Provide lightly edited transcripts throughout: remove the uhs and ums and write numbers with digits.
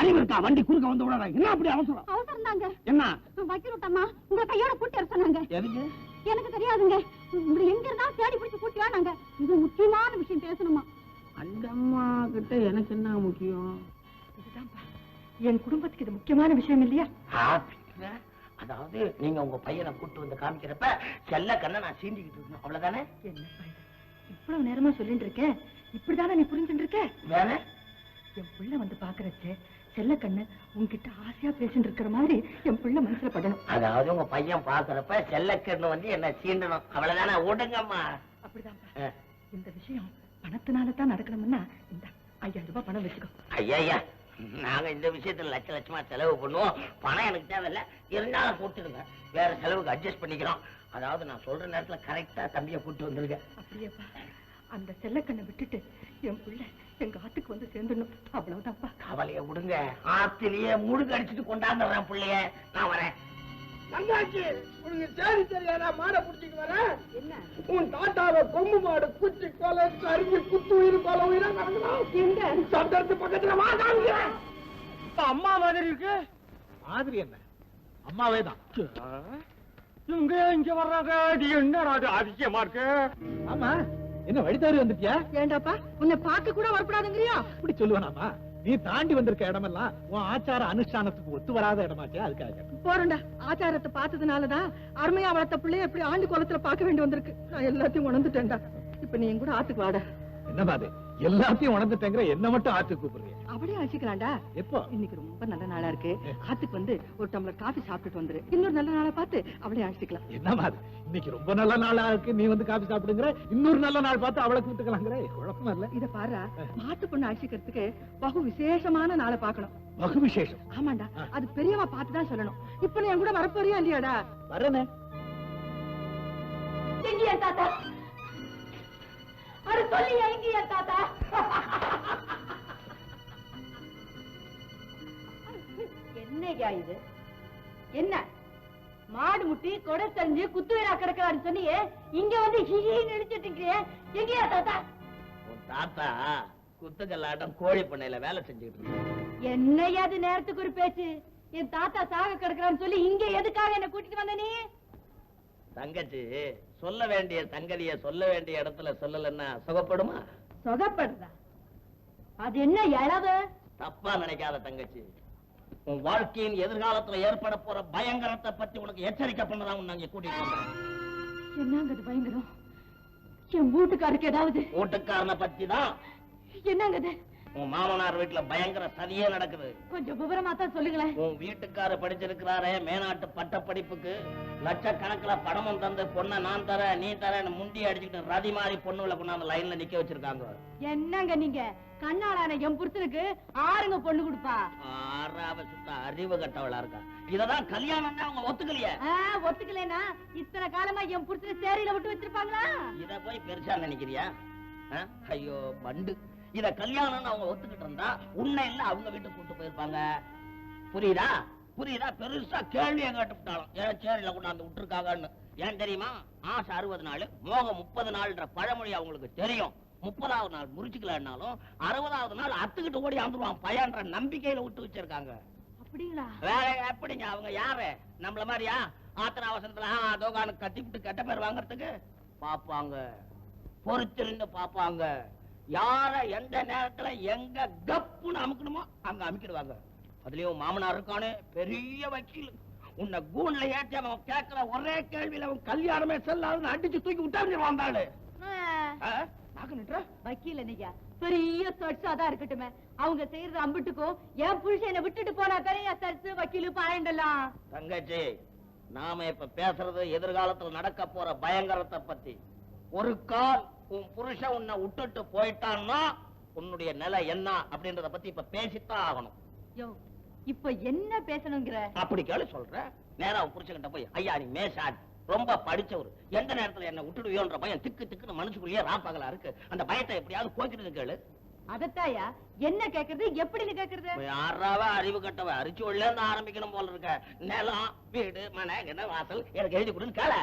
அறிவு இருக்கா? வண்டி குறுக்க வந்து விடாத. என்ன அப்படி அவசரம்? அவசரம் தாங்க. என்ன? வைக்கிறோட்டம்மா உங்க கையோட கூட்டி வர சொன்னாங்க. எதுக்கு? எனக்கு தெரியாதுங்க. உங்களை எங்க இருந்தா தேடி பிடிச்சு கூட்டி வாங்க. இது முக்கியமான விஷயம் பேசணுமா? அந்த அம்மா கிட்ட எனக்கு என்ன முக்கியம்? இதுதான்ப்பா என் குடும்பத்துக்கு இது முக்கியமான விஷயம் இல்லையா? அதாவது நீங்க உங்க பையனை கூட்டு வந்து காமிக்கிறப்ப செல்ல கண்ணை நான் சீண்டிக்கிட்டு இருக்கணும், அவ்வளவுதானே? என்னப்பா இது இவ்வளவு நேரமா சொல்லிட்டு இருக்கேன், இப்படிதானே நீ புரிஞ்சுட்டு இருக்க? வேற என் பிள்ளை வந்து பாக்குறச்சு செல்ல கண்ணு உன்கிட்ட ஆசையா பேசிட்டு இருக்கிற மாதிரி என் பிள்ளை மனசுல படணும். அதாவது உங்க பையன் பாக்குறப்ப செல்லக்கண்ணு வந்து என்ன சீண்டணும், அவ்வளவுதானே? ஓடுங்கம்மா. அப்படிதான்ப்பா. இந்த விஷயம் பணத்தினாலதான் நடக்கணும்னா இந்த 5000 ரூபாய் பணம் வச்சுக்கோ. ஐயா, நாங்க இந்த விஷயத்துல லட்ச லட்சமா செலவு பண்ணுவோம். பணம் எனக்கு தேவையில்ல, இருந்தாலும் போட்டுடுங்க. வேற செலவுக்கு அட்ஜஸ்ட் பண்ணிக்கிறோம். அதாவது நான் சொல்ற நேரத்துல கரெக்டா தம்பியை கூட்டு வந்துருங்க. அப்படியேப்பா. அந்த செல்லக்கண்ணை விட்டுட்டு என் பிள்ளை எங்க ஆத்துக்கு வந்து சேர்ந்துடணும், அவ்வளவுதான்ப்பா. கவலைய விடுங்க, ஆத்திலேயே முழுக்க அடிச்சுட்டு கொண்டாந்துடுறேன் பிள்ளைய. நான் வரேன். தங்காச்சி, உனக்கு சரி சரியான மாடை புடிச்சிட்டு வரேன். என்ன? உன் தாத்தாவை கொம்பு மாடு குச்சி கொலை சரிஞ்சு குத்து உயிர் கொலை உயிரா நடக்கலாம். எங்க? சந்தர்த்து பக்கத்துல வாங்க. அம்மா மாதிரி இருக்கு. மாதிரி என்ன? அம்மாவே தான். இங்க வர்றாங்க. அது என்னடா அது அதிசயமா இருக்கு. ஆமா, என்ன வழி தவறி வந்துட்டியா? ஏண்டாப்பா உன்னை பார்க்க கூட வரப்படாதுங்கறியா? அப்படி சொல்லுவானாமா? நீ தாண்டி வந்திருக்க இடமெல்லாம் உன் ஆச்சார அனுஷ்டானத்துக்கு ஒத்து வராத இடமாச்சே, அதுக்காக. போறண்டா. ஆச்சாரத்தை பார்த்ததுனாலதான் அருமையா வளர்த்த பிள்ளைய எப்படி ஆண்டு குளத்துல பார்க்க வேண்டி வந்திருக்கு. நான் எல்லாத்தையும் உணர்ந்துட்டேன்டா. இப்ப நீ என் கூட ஆத்துக்கு வாடா. என்ன பாது எல்லாத்தையும் உணர்ந்துட்டேங்கிற, என்ன மட்டும் ஆத்துக்கு கூப்பிடுறீங்க? அப்படியே அழைச்சிக்கலாம்டா. எப்போ? இன்னைக்கு ரொம்ப நல்ல நாளா இருக்கு. ஆத்துக்கு வந்து ஒரு டம்ளர் காஃபி சாப்பிட்டுட்டு வந்துரு. இன்னொரு நல்ல நாளா பார்த்து அவளே அழைச்சிக்கலாம். என்ன பாது, இன்னைக்கு ரொம்ப நல்ல நாளா இருக்கு, நீ வந்து காபி சாப்பிடுங்கிற, இன்னொரு நல்ல நாள் பார்த்து அவளை கூப்பிட்டுக்கலாங்கிற, குழப்பமா இல்ல? இத பாரு, மாட்டு பொண்ணு அழைச்சிக்கிறதுக்கு பகு விசேஷமான நாளை பார்க்கணும். பகு விசேஷம்? ஆமாண்டா, அது பெரியவா பார்த்துதான் சொல்லணும். இப்ப நீ என் கூட வரப்போறியா இல்லையாடா? வரனே. எங்கயா தாத்தா? அட சொல்லி எங்கயா தாத்தா? என்னையா இது? என்ன மாடு முட்டி கொடை தெரிஞ்சு குத்துவேரா கிடக்கிறான்னு சொன்னியே, இங்க வந்து ஹிஹின்னு நினைச்சிட்டு எங்கயா தாத்தா? உன் தாத்தா குத்துக்கல்லாட்டம் கோழி பண்ணையில வேலை செஞ்சுட்டு இருக்கு. என்னையா அது நேரத்துக்கு ஒரு பேச்சு? என் தாத்தா சாக கிடக்குறான்னு சொல்லி இங்க எதுக்காக என்ன கூட்டிட்டு வந்த நீ? தங்கச்சி, சொல்ல வேண்டிய தங்கதிய சொல்ல வேண்டிய இடத்துல சொல்லலன்னா சுகப்படுமா? சொகப்படுதா? அது என்ன இளவு? தப்பா நினைக்காத தங்கச்சி. உன் வாழ்க்கையின் எதிர்காலத்துல ஏற்பட போற பயங்கரத்தை பத்தி உனக்கு எச்சரிக்கை பண்ணதான் உன்னை அங்க கூட்டிட்டு வந்தேன். என்னங்க அது பயங்கரம்? என் வீட்டுக்காருக்கு ஏதாவது? வீட்டுக்காரனை பத்தி தான். என்னங்க அது? உன் மாமனார் வீட்டுல பயங்கர சதியே நடக்குது. கொஞ்சம் விவரமா தான் சொல்லுங்களேன். உன் வீட்டுக்கார படிச்சிருக்கிறாரே மேனாட்டு பட்ட படிப்புக்கு லட்சக்கணக்கில பணமும் தந்து பொண்ணை நான் தர நீ தரேன்னு முண்டி அடிச்சுக்கிட்டு ரதி மாதிரி பொண்ணுல கொண்டாந்து லைன்ல நிக்க வச்சிருக்காங்க. என்னங்க நீங்க கண்ணாளான என் புருஷனுக்கு ஆறுங்க பொண்ணு கொடுப்பா? ஆறாவ சுத்த அறிவு கட்டவளா இருக்கா. இததான் கல்யாணம் தான் அவங்க ஒத்துக்கலையே. ஒத்துக்கலைன்னா இத்தனை காலமா என் புருஷனை சேரியில விட்டு வச்சிருப்பாங்களா? இத போய் பெருசா நினைக்கிறியா? ஐயோ பண்டு, இத கல்யாணம் அவங்க ஒத்துக்கிட்டு இருந்தா உன்னை இல்ல அவங்க வீட்டுக்கு கூட்டு போயிருப்பாங்க. புரியுதா? புரியுதா? பெருசா கேள்வியை கேட்டுட்டாலும் ஏன் சேரியில கொண்டாந்து விட்டுருக்காங்கன்னு. ஏன் தெரியுமா? ஆசை 60 நாள் மோகம் 30 நாள்ன்ற பழமொழி அவங்களுக்கு தெரியும். 30வது நாள் முறிச்சுக்கலன்னாலும் 60வது நாள் அத்துக்கிட்டு ஓடி வந்துருவான் பையன்ற நம்பிக்கையில விட்டு வச்சிருக்காங்க. அப்படிங்களா? வேற எப்படிங்க? அவங்க யாரு? நம்மள மாதிரியா ஆத்திர அவசரத்துல தோகானு கத்திவிட்டு கெட்ட பேர் வாங்கறதுக்கு பாப்பாங்க. பொறுத்திருந்து பாப்பாங்க. யார எந்த நேரத்துல எங்க கப்புன்னு அமுக்கணுமோ அங்க அமுக்கிடுவாங்க. அதுலயும் மாமனார் இருக்கானே பெரிய வக்கீல். உன்னை கூண்ல ஏற்றி அவன் கேட்கிற ஒரே கேள்வியில அவன் கல்யாணமே செல்லாதுன்னு அடிச்சு தூக்கி விட்டாரு வந்தாளு. வக்கீல் என்னையா பெரிய சொட்சாதான் இருக்கட்டுமே, அவங்க செய்யற அம்பிட்டுக்கும் என் புருஷனை விட்டுட்டு போனா பெரிய சர்ச்சு வக்கீலு பாயண்டலாம். தங்கச்சி, நாம இப்ப பேசுறது எதிர்காலத்துல நடக்க போற பயங்கரத்தை பத்தி. ஒரு கால் உன் புருஷன் உன்னை விட்டுட்டு போயிட்டான்னா உன்னுடைய நிலை என்ன அப்படின்றத பத்தி இப்ப பேசித்தான் ஆகணும். இப்ப என்ன பேசணுங்கிற? அப்படி கேளு சொல்ற. நேரா புருஷன்கிட்ட போய், ஐயா நீ மேஷாட் ரொம்ப படிச்சவரு, எந்த நேரத்துல என்ன விட்டுடுவியோன்ற பயம் திக்கு திக்குன்னு மனசுக்குள்ளேயே ராப்பகலா இருக்கு. அந்த பயத்தை எப்படியாவது போக்கிட்டு கேளு. அதத்தாயா என்ன கேக்குறது, எப்படின்னு கேக்குறது? யாராவ அறிவு கட்டவ அரிச்சோல்ல இருந்து ஆரம்பிக்கணும் போல இருக்க. நிலம் வீடு மனை என்ன வாசல் எனக்கு எழுதி கொடுன்னு கேள.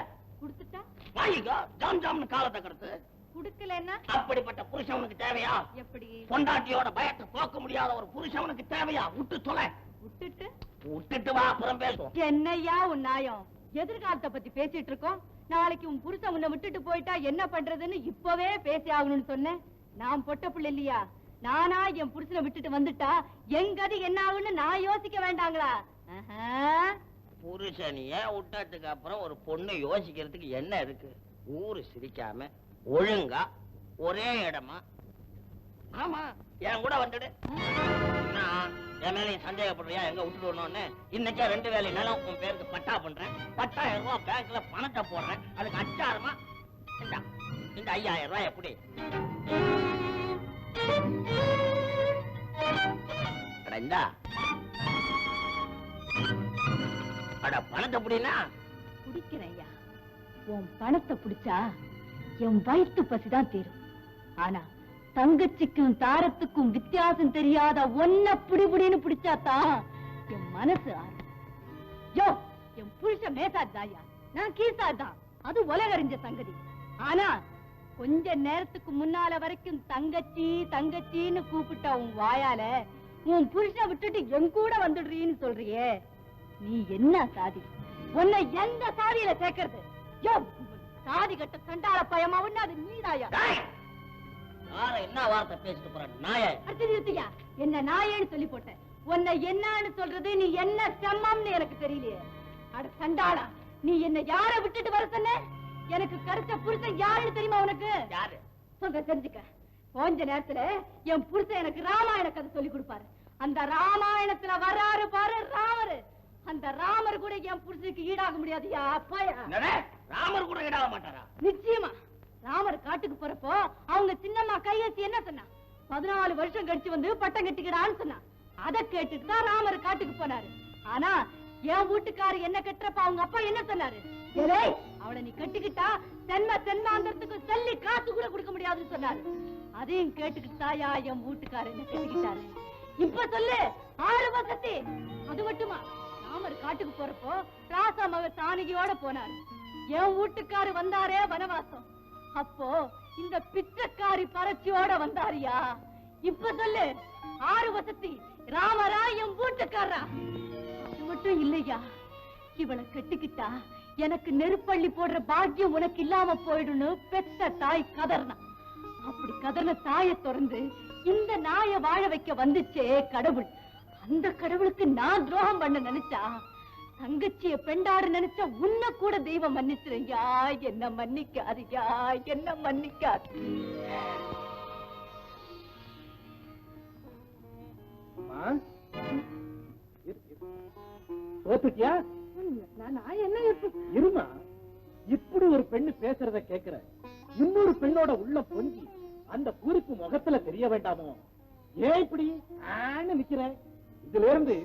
கொடுத்துட்டா வாங்கிக்கோ. ஜாம் ஜாம்னு காலத்தை கடத்து. குடுக்கலன்னா அப்படிப்பட்ட புருஷன் உனக்கு தேவையா? எப்படி? பொண்டாட்டியோட பயத்தை போக்க முடியாத ஒரு புருஷன் உனக்கு தேவையா? விட்டு தொலை. விட்டுட்டு வா, அப்புறம் பேசுவோம். என்னையா உன் நியாயம்? எதிர்காலத்தை பத்தி பேசிட்டு இருக்கோம். நாளைக்கு உன் புருஷன் உன்னை விட்டுட்டு போயிட்டா என்ன பண்றதுன்னு இப்பவே பேசி ஆகணும்னு சொன்னேன். நான் பொட்ட பிள்ளை இல்லையா? நானா என் புருஷனை விட்டுட்டு வந்துட்டா என் கதி என்ன ஆகுன்னு நான் யோசிக்க வேண்டாங்களா? புருஷனிய விட்டதுக்கு அப்புறம் ஒரு பொண்ணு யோசிக்கிறதுக்கு என்ன இருக்கு? ஊரு சிரிக்காம ஒழுங்கா ஒரே இடமா. ஆமா, என் கூட வந்துடு. என் மேல சந்தேகப்படுறியா? எங்க விட்டுட்டு வரணும்னு இன்னைக்கே 2 வேலை நிலம் உன் பேருக்கு பட்டா பண்றேன். 10,000 ரூபாய் பேங்க்ல பணத்தை போடுறேன். அதுக்கு அச்சாரமா இந்த 5,000 ரூபாய் எப்படி? அட பணத்தை புடினா குடிக்கிறேன். உன் பணத்தை புடிச்சா என் வயிற்று பசிதான் தீரும். ஆனா தங்கச்சிக்கும் தாரத்துக்கும் வித்தியாசம் தெரியாத ஒன்ன புடிபுடின்னு பிடிச்சாதான் என் மனசு ஆறும். யோ, என் புருஷன் மேசாதாயா, நான் கீசாதான். அது உலகறிஞ்ச சங்கதி. ஆனா கொஞ்ச நேரத்துக்கு முன்னால வரைக்கும் தங்கச்சி தங்கச்சின்னு கூப்பிட்ட உன் வாயால உன் புருஷனை விட்டுட்டு என் கூட வந்துடுறீன்னு சொல்றியே, நீ என்ன சாதி? உன்னை எந்த சாதியில சேர்க்கறது? யோ, சாதி கட்ட சண்டால பயமா ஒண்ணு அது நீதாயா? என்ன வார்த்தை பேசிட்டு போற நாய? அர்த்ததியா என்ன நாயேன்னு சொல்லி போட்டேன். உன்னை என்னன்னு சொல்றது, நீ என்ன செம்மம்னு எனக்கு தெரியலையே. அட சண்டாளா, நீ என்ன யார விட்டுட்டு வர சொன்ன? எனக்கு கருத்த புருஷன் யாருன்னு தெரியுமா உனக்கு? யாரு? சொல்ற தெரிஞ்சுக்க. கொஞ்ச நேரத்துல என் புருஷன் எனக்கு ராமாயண கதை சொல்லி கொடுப்பாரு. அந்த ராமாயணத்துல வர்றாரு பாரு ராமரு. அந்த ராமர் கூட என் புருஷனுக்கு ஈடாக முடியாதுயா. அப்பாயா, ராமர் கூட ஈடாக மாட்டாரா? நிச்சயமா. ராமர் காட்டுக்கு போறப்போ அவங்க சின்னம்மா கையேசி என்ன சொன்னா? 14 வருஷம் கழிச்சு வந்து பட்டம் கட்டிக்கிறான்னு சொன்னா. அதை கேட்டுட்டு தான் ராமர் காட்டுக்கு போனாரு. ஆனா என் வீட்டுக்காரு என்ன கட்டுறப்ப அவங்க அப்பா என்ன சொன்னாரு? அவளை நீ கட்டிக்கிட்டா தென்மாந்திரத்துக்கு சொல்லி காசு கூட கொடுக்க முடியாதுன்னு சொன்னாரு. அதையும் கேட்டுக்கிட்டு தாயா என் வீட்டுக்காரு என்ன கட்டிக்கிட்டாரு. இப்ப சொல்லு, 6 வசதி. அது மட்டுமா, ராமர் காட்டுக்கு போறப்போ ராசாம தானகியோட போனாரு. என் வீட்டுக்காரு வந்தாரே வனவாசம், அப்போ இந்த பிச்சைக்காரி பறச்சியோட வந்தாரியா. இப்ப சொல்லு, 6 வசதி ராமரா என் வீட்டுக்காரா? அது மட்டும் இல்லையா, இவளை கட்டிக்கிட்டா எனக்கு நெருப்பள்ளி போடுற பாக்கியம் உனக்கு இல்லாம போயிடுன்னு பெத்த தாய் கதர்னா. அப்படி கதர்ன தாயை திறந்து இந்த நாயை வாழ வைக்க வந்துச்சே கடவுள். அந்த கடவுளுக்கு நான் துரோகம் பண்ண நினைச்சா, தங்கச்சிய பெண்டாடு நினைச்சா உன்ன கூட தெய்வம் மன்னிச்சிருயா. என்ன மன்னிக்காதியா, என்ன மன்னிக்காது. தோத்துட்டியா? நான் என்ன இருமா, இப்படி ஒரு பெண்ணு பேசுறத கேக்குற இன்னொரு பெண்ணோட உள்ள பொங்கி அந்த பூரிப்பு முகத்துல தெரிய வேண்டாமோ? ஏன் இப்படி நிக்கிற? இதுல இருந்து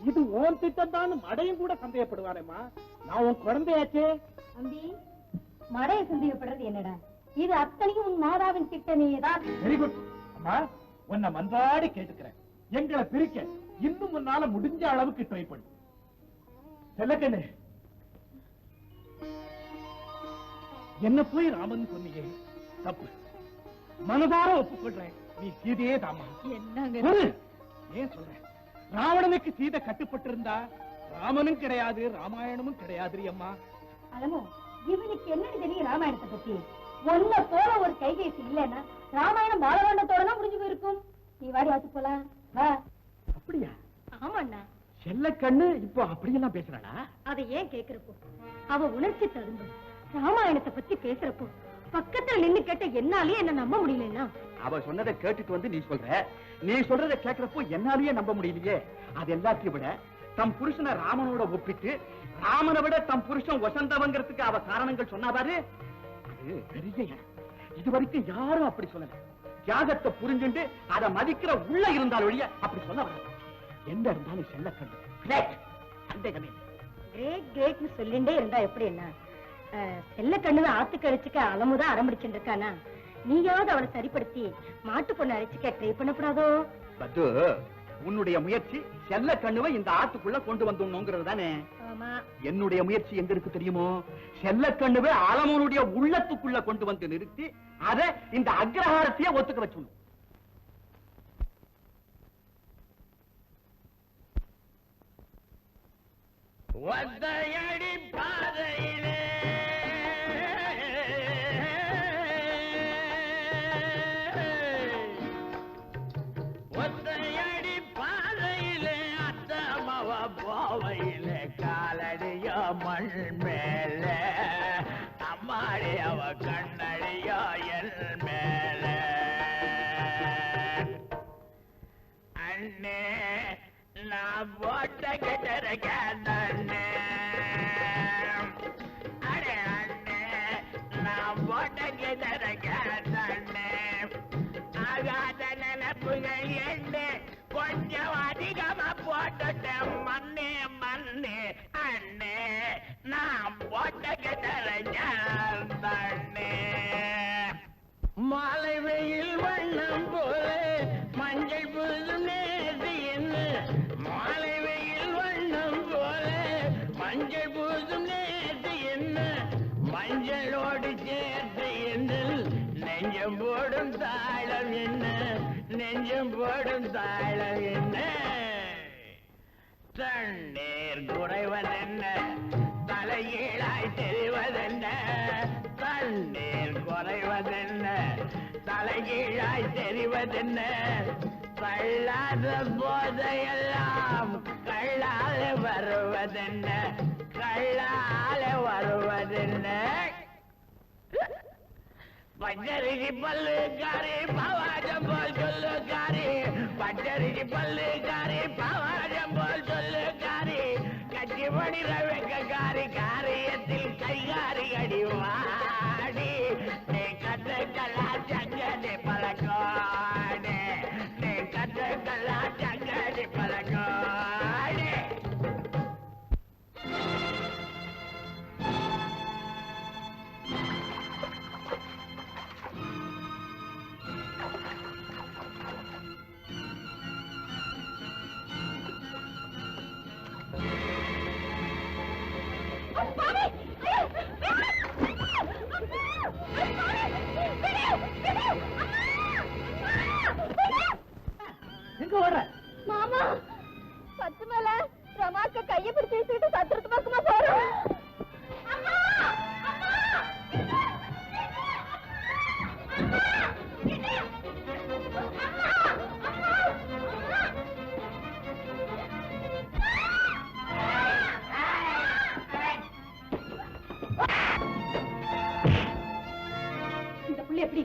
இது ஓன் திட்டம் தான் மடையும் கூட சந்தேகப்படுவானேமா. நான் உன் குழந்தையாச்சே. தம்பி, மடைய சந்தேகப்படுறது என்னடா? இது அத்தனையும் உன் மாதாவின் திட்டமேதான். வெரி குட் அம்மா, உன்னை மன்றாடி கேட்டுக்கிறேன், எங்களை பிரிக்க இன்னும் முன்னால முடிஞ்ச அளவுக்கு ட்ரை பண்ணு. செல்லக்கண்ணு, என்ன போய் ராமன் சொன்னீங்க, தப்பு. மனதார ஒப்புக்கொள்றேன், நீ சீதையே தாமா. என்னங்க ஏன் சொல்றேன்? ராவணனுக்கு சீதை கட்டுப்பட்டு இருந்தா ராமனும் கிடையாது, ராமாயணமும் கிடையாது அம்மா. அலமோ, இவனுக்கு என்னன்னு தெரியும் ராமாயணத்தை பத்தி? ஒன்ன போல ஒரு கைகேசி இல்லன்னா ராமாயணம் பாலகாண்டத்தோட தான் முடிஞ்சு போயிருக்கும். நீ வாடி ஆத்து போலாம் வா. அப்படியா? ஆமாண்ணா. செல்லக்கண்ணு இப்போ அப்படியெல்லாம் பேசுறாளா? அதை ஏன் கேக்குறப்போ, அவ உணர்ச்சி தரும்பு ராமாயணத்தை பத்தி பேசுறப்போ பக்கத்துல நின்னு கேட்ட என்னாலேயே என்ன நம்ப முடியலன்னா? அவ சொன்னதை கேட்டுட்டு வந்து நீ சொல்ற, நீ சொல்றதை கேட்கிறப்போ என்னாலேயே நம்ப முடியலையே. அது எல்லாத்தையும் விட தம் புருஷனை ராமனோட ஒப்பிட்டு ராமனை விட தம் புருஷன் வசந்தவங்கிறதுக்கு அவ காரணங்கள் சொன்னா பாரு, அது பெரிய. இது வரைக்கும் யாரும் அப்படி சொல்லல. தியாகத்தை புரிஞ்சுண்டு அதை மதிக்கிற உள்ள இருந்தால் ஒழிய அப்படி சொல்ல வர எந்த இருந்தாலும் செல்லக்கண்ணு சந்தேகமே. கிரேட் கிரேட்னு சொல்லிண்டே இருந்தா எப்படி என்ன? செல்ல கண்ணுவை ஆத்து கழிச்சுக்க அலமுதான் அரம்பிடிச்சுட்டு இருக்கானா? நீயாவது அவளை சரிப்படுத்தி மாட்டு பொண்ணு அழைச்சிக்க ட்ரை பண்ணப்படாதோ? பத்து, உன்னுடைய முயற்சி செல்ல கண்ணுவை இந்த ஆத்துக்குள்ள கொண்டு வந்துடணுங்கிறது தானே? ஆமா. என்னுடைய முயற்சி எங்க இருக்கு தெரியுமோ? செல்ல கண்ணுவை அலமனுடைய உள்ளத்துக்குள்ள கொண்டு வந்து நிறுத்தி அத இந்த அக்ரஹாரத்தையே ஒத்துக்க வச்சு. ஒத்தையடி பாதையிலே ஒத்தையடி பாதையிலே அத்தமவ போவையிலே காலடியோ மண் மேலே அம்மாடி அவ கண்ணடியோ என் மேலே அண்ணே நான் போட்ட கெட்டறக்கே அடே அண்ணே நான் போட்ட கெட்டறக்கே ஆகாத நினைப்புகள் என்ன கொஞ்சம் அதிகமா போட்டுட்டேன் மண்ணே மண்ணே அண்ணே நான் போட்ட கெட்டறக்கே மாலை வெயில் வண்ணம் போல மஞ்சள் புதும் நேர்த்தி என்ன மாலை வெயில் வண்ணம் போல மஞ்சள் பூசும் நேர்த்து என்ன மஞ்சளோடு சேர்த்து என்ன நெஞ்சம் போடும் தாளம் என்ன நெஞ்சம் போடும் தாளம் என்ன தண்ணீர் குறைவதென்ன தலைகீழாய் தெரிவதென்ன தண்ணீர் குறைவதென்ன தலைகீழாய் தெரிவதென்ன கள்ளாத போதையெல்லாம் கள்ளால வருவதென்ன கள்ளால வருவதென்ன பச்சரிசி பல்லுக்காரி பவாஜம் போல் சொல்லுக்காரி பச்சரிசி பல்லுக்காரி பவாஜம் போல் சொல்லுக்காரி கட்சிமணி ரவிக்காரி காரியத்தில் கைகாரி அடிவாடி நீ கற்றுக்கலா சங்கதி பழக்காடே நீ கற்றுக்கலா சங்கதி பழக்காடே எங்க ஓடுற? மாமா பத்து மேல ரமாக்க கைய பிடிச்சு வச்சுட்டு சத்திரத்து பக்கமா போறோம். இந்த புள்ளி எப்படி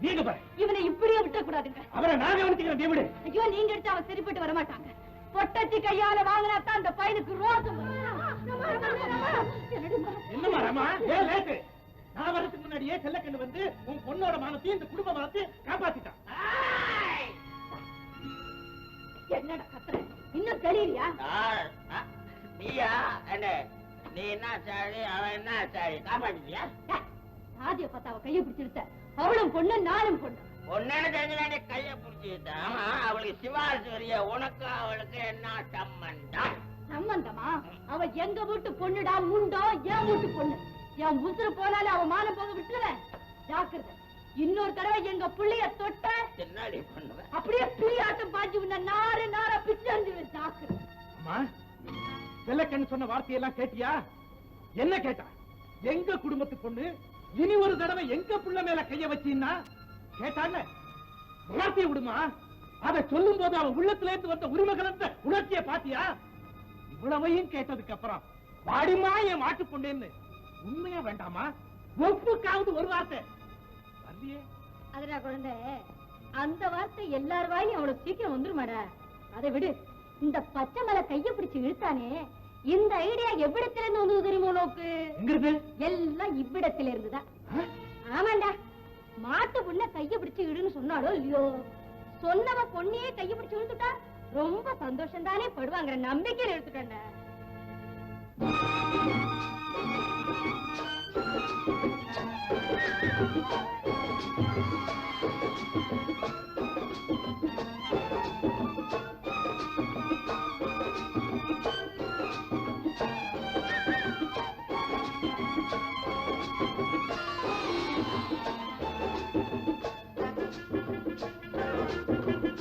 நீங்க பாரு. இவனை இப்படியே விட்ட கூடாதுங்க. அவரை நான் கவனிச்சுக்கிறேன். நீ விடு. ஐயோ நீங்க எடுத்து அவன் சரிப்பட்டு வர மாட்டாங்க. பொட்டச்சி கையால வாங்கினாத்தான் அந்த பையனுக்கு ரோசம் வரும். என்னமா ரமா? ஏன் லேட்டு? நான் வரதுக்கு முன்னாடியே செல்லக்கண்ணு வந்து உன் பொண்ணோட மானத்தையும் இந்த குடும்ப மானத்தையும் காப்பாத்திட்டான். என்னடா கத்துற? இன்னும் தெரியலையா? நீயா என்ன நீ என்ன சாடி அவன் என்ன சாடி காப்பாட்டியா? ராஜிய பார்த்தா அவ கையை பிடிச்சிருத்த. அவளும் பொண்ணு நானும் பொண்ணு. ஒன்னு தெரிஞ்சு கைய பிடிச்சிட்டா. ஆமா அவளுக்கு சிவாரிசு வரிய உனக்கு அவளுக்கு என்ன சம்பந்தம்? சம்பந்தமா? அவ எங்க வீட்டு பொண்ணுடா முண்டோ, என் வீட்டு பொண்ணு. என் உசுறு போனாலே அவ மானம் போக விட்டுருவேன். ஜாக்கிரதை. இன்னொரு தடவை எங்க புள்ளைய தொட்ட என்னடி பண்ணுவேன்? அப்படியே பிள்ளையாட்டம் பாஞ்சு உன்ன நார நார பிச்சு அஞ்சுவேன். ஜாக்கிரதை. அம்மா, செல்லக்கண்ணு சொன்ன வார்த்தையெல்லாம் கேட்டியா? என்ன கேட்டா? எங்க குடும்பத்து பொண்ணு இனி ஒரு தடவை எங்க புள்ள மேல கைய வச்சீன்னா கேட்டாங்க. வார்த்தையை விடுமா? அதை சொல்லும் போது அவன் உள்ளத்துல இருந்து வந்த உரிமை கலந்த உணர்ச்சியை பாத்தியா? இவ்வளவையும் கேட்டதுக்கு அப்புறம் வாடிமா என் மாட்டு பொண்ணேன்னு உண்மையா வேண்டாமா? ஒப்புக்காவது ஒரு வார்த்தை வரலையே. அதுடா குழந்தை, அந்த வார்த்தை எல்லார் வாயும் அவ்வளவு சீக்கிரம் வந்துருமாடா. அதை விடு. இந்த பச்சை மலை கைய பிடிச்சு இழுத்தானே, இந்த ஐடியா எவ்விடத்துல இருந்து வந்து தெரியுமோ நோக்கு? எல்லாம் இவ்விடத்துல இருந்துதான். ஆமாண்டா, மாட்டு புண்ண கைய பிடிச்சு இடுன்னு சொன்னாலோ இல்லையோ, சொன்னவ பொண்ணையே கைய பிடிச்சு இழுத்துட்டா ரொம்ப சந்தோஷம் தானே படுவாங்கிற நம்பிக்கையில எடுத்துட்டேன்டா.